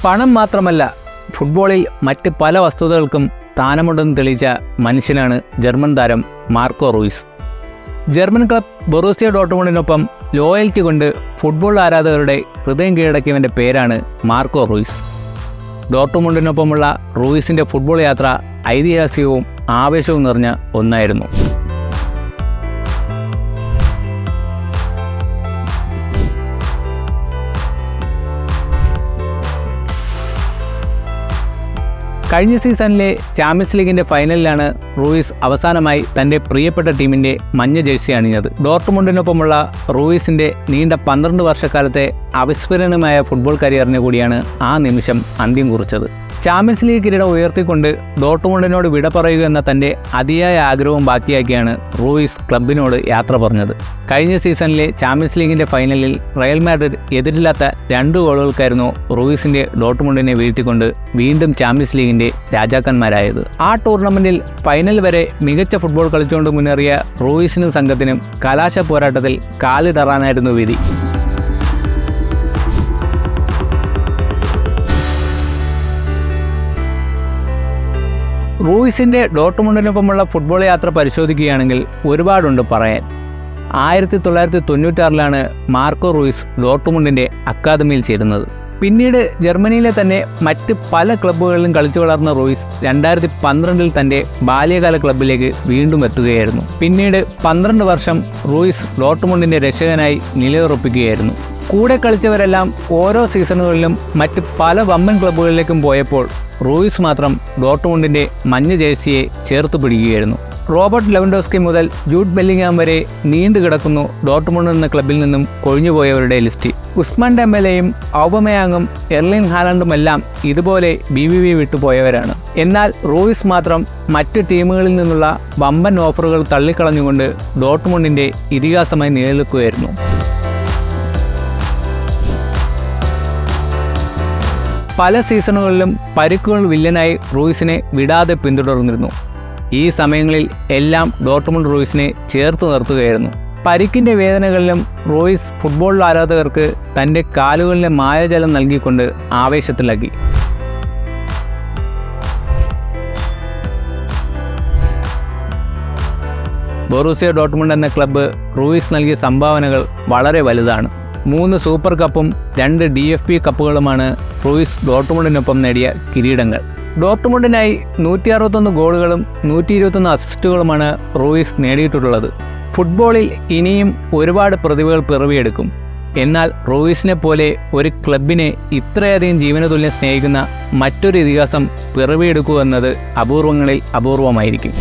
പണം മാത്രമല്ല, ഫുട്ബോളിൽ മറ്റ് പല വസ്തുതകൾക്കും സ്ഥാനമുണ്ടെന്ന് തെളിയിച്ച മനുഷ്യനാണ് ജർമ്മൻ താരം Marco Reus. German club Borussia ഡോർട്ട്മുണ്ടിനൊപ്പം ലോയൽറ്റി കൊണ്ട് ഫുട്ബോൾ ആരാധകരുടെ ഹൃദയം കീഴടക്കിയവൻ്റെ പേരാണ് മാർക്കോ റൂയിസ്. ഡോർട്ട്മുണ്ടിനൊപ്പമുള്ള റൂയിസിൻ്റെ ഫുട്ബോൾ യാത്ര ഐതിഹാസികവും ആവേശവും നിറഞ്ഞ ഒന്നായിരുന്നു. കഴിഞ്ഞ സീസണിലെ ചാമ്പ്യൻസ് ലീഗിൻ്റെ ഫൈനലിലാണ് റൂയിസ് അവസാനമായി തൻ്റെ പ്രിയപ്പെട്ട ടീമിൻ്റെ മഞ്ഞ ജേഴ്സി അണിഞ്ഞത്. ഡോർട്ട്മുണ്ടിനൊപ്പമുള്ള റൂയിസിൻ്റെ നീണ്ട 12 വർഷക്കാലത്തെ അവിസ്മരണീയമായ ഫുട്ബോൾ കരിയറിന് കൂടിയാണ് ആ നിമിഷം അന്ത്യം കുറിച്ചത്. ചാമ്പ്യൻസ് ലീഗ് കിരീടം ഉയർത്തിക്കൊണ്ട് ഡോർട്ട്മുണ്ടിനോട് വിട പറയുക എന്ന തൻ്റെ അതിയായ ആഗ്രഹവും ബാക്കിയാക്കിയാണ് റൂയിസ് ക്ലബിനോട് യാത്ര പറഞ്ഞത്. കഴിഞ്ഞ സീസണിലെ ചാമ്പ്യൻസ് ലീഗിൻ്റെ ഫൈനലിൽ റയൽ മാഡ്രിഡ് എതിരില്ലാത്ത 2 ഗോളുകൾക്കായിരുന്നു റൂയിസിൻ്റെ ഡോർട്ട്മുണ്ടിനെ വീഴ്ത്തിക്കൊണ്ട് വീണ്ടും ചാമ്പ്യൻസ് ലീഗിൻ്റെ രാജാക്കന്മാരായത്. ആ ടൂർണമെൻറ്റിൽ ഫൈനൽ വരെ മികച്ച ഫുട്ബോൾ കളിച്ചുകൊണ്ട് മുന്നേറിയ റൂയിസിനും സംഘത്തിനും കലാശ പോരാട്ടത്തിൽ കാലിടറാനായിരുന്നു വിധി. റൂയിസിൻ്റെ ഡോർട്ട്മുണ്ടിനൊപ്പമുള്ള ഫുട്ബോൾ യാത്ര പരിശോധിക്കുകയാണെങ്കിൽ ഒരുപാടുണ്ട് പറയാൻ. 1996 മാർക്കോ റൂയിസ് ഡോർട്ട്മുണ്ടിൻ്റെ അക്കാദമിയിൽ ചേരുന്നത്. പിന്നീട് ജർമ്മനിയിലെ തന്നെ മറ്റ് പല ക്ലബ്ബുകളിലും കളിച്ചു വളർന്ന റൂയിസ് 2012 തൻ്റെ ബാല്യകാല ക്ലബ്ബിലേക്ക് വീണ്ടും എത്തുകയായിരുന്നു. പിന്നീട് 12 വർഷം റൂയിസ് ഡോർട്ട്മുണ്ടിൻ്റെ രക്ഷകനായി നിലയുറപ്പിക്കുകയായിരുന്നു. കൂടെ കളിച്ചവരെല്ലാം ഓരോ സീസണുകളിലും മറ്റ് പല വമ്പൻ ക്ലബ്ബുകളിലേക്കും പോയപ്പോൾ റൂയിസ് മാത്രം ഡോർട്ട്മുണ്ടിൻ്റെ മഞ്ഞ ജേഴ്സിയെ ചേർത്ത് പിടിക്കുകയായിരുന്നു. റോബർട്ട് ലെവൻഡോസ്കി മുതൽ ജൂഡ് ബെല്ലിംഗാം വരെ നീണ്ടു കിടക്കുന്നു ഡോർട്ട്മുണ്ട് എന്ന ക്ലബിൽ നിന്നും കൊഴിഞ്ഞുപോയവരുടെ ലിസ്റ്റ്. ഉസ്മാൻ ഡെംബെലയും ഔബമയാങ്ങും എർലിംഗ് ഹാലണ്ടുമെല്ലാം ഇതുപോലെ BBV വിട്ടുപോയവരാണ്. എന്നാൽ റൂയിസ് മാത്രം മറ്റ് ടീമുകളിൽ നിന്നുള്ള വമ്പൻ ഓഫറുകൾ തള്ളിക്കളഞ്ഞുകൊണ്ട് ഡോർട്ട്മുണ്ടിൻ്റെ ഇതിഹാസമായി നിലനിൽക്കുകയായിരുന്നു. പല സീസണുകളിലും പരിക്കുകൾ വില്ലനായി റൂയിസിനെ വിടാതെ പിന്തുടർന്നിരുന്നു. ഈ സമയങ്ങളിൽ എല്ലാം ഡോർട്ട്മുണ്ട് റൂയിസിനെ ചേർത്ത് നിർത്തുകയായിരുന്നു. പരിക്കിൻ്റെ വേദനകളിലും റൂയിസ് ഫുട്ബോൾ ആരാധകർക്ക് തൻ്റെ കാലുകളിലെ മായാജലം നൽകിക്കൊണ്ട് ആവേശത്തിലാക്കി. ബൊറൂസിയ ഡോർട്ട്മുണ്ട് എന്ന ക്ലബ്ബ് റൂയിസ് നൽകിയ സംഭാവനകൾ വളരെ വലുതാണ്. 3 സൂപ്പർ കപ്പും 2 DFB കപ്പുകളുമാണ് റൂയിസ് ഡോർട്ട്മുണ്ടിനൊപ്പം നേടിയ കിരീടങ്ങൾ. ഡോർട്ട്മുണ്ടിനായി 161 ഗോളുകളും 121 അസിസ്റ്റുകളുമാണ് റൂയിസ് നേടിയിട്ടുള്ളത്. ഫുട്ബോളിൽ ഇനിയും ഒരുപാട് പ്രതിഭകൾ പിറവിയെടുക്കും. എന്നാൽ റൂയിസിനെ പോലെ ഒരു ക്ലബിനെ ഇത്രയധികം ജീവനതുല്യം സ്നേഹിക്കുന്ന മറ്റൊരു ഇതിഹാസം പിറവിയെടുക്കുക എന്നത് അപൂർവങ്ങളിൽ അപൂർവമായിരിക്കും.